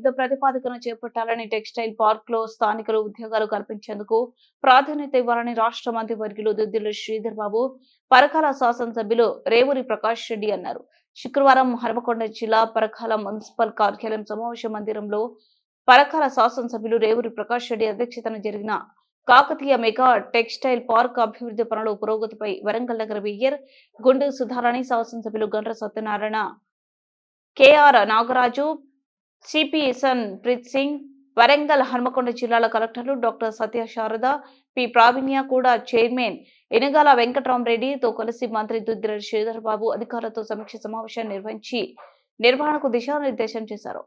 యుద్ధ ప్రతిపాదికను చేపట్టాలని textile park లో స్థానికులు ఉద్యోగాలు కల్పించేందుకు ప్రాధాన్యత ఇవ్వాలని రాష్ట్ర మంత్రివర్యులు దుద్దిల శ్రీధర్ బాబు, పరకాల శాసనసభ్యులు రేవూరి ప్రకాష్ రెడ్డి అన్నారు. శుక్రవారం హన్మకొండ జిల్లా పరకాల మున్సిపల్ కార్యాలయం సమావేశ మందిరంలో పరకాల శాసనసభ్యులు రేవూరి ప్రకాష్ రెడ్డి అధ్యక్షతన జరిగిన కాకతీయ మెగా టెక్స్టైల్ పార్క్ అభివృద్ధి పనుల పురోగతిపై వరంగల్ నగర మేయర్ గుండు సుధారాణి, శాసనసభ్యులు గండ్ర సత్యనారాయణ, కేఆర్ నాగరాజు, సిపిఎస్ఎన్ ప్రీత్ సింగ్, వరంగల్ హన్మకొండ జిల్లాల కలెక్టర్లు డాక్టర్ సత్య శారద, పి ప్రావీణ్య కూడా చైర్మన్ ఎనగాల వెంకట్రామరెడ్డితో కలిసి మంత్రి దుద్దిల శ్రీధర్ బాబు అధికారులతో సమీక్ష సమావేశాన్ని నిర్వహించి నిర్వహణకు దిశానిర్దేశం చేశారు.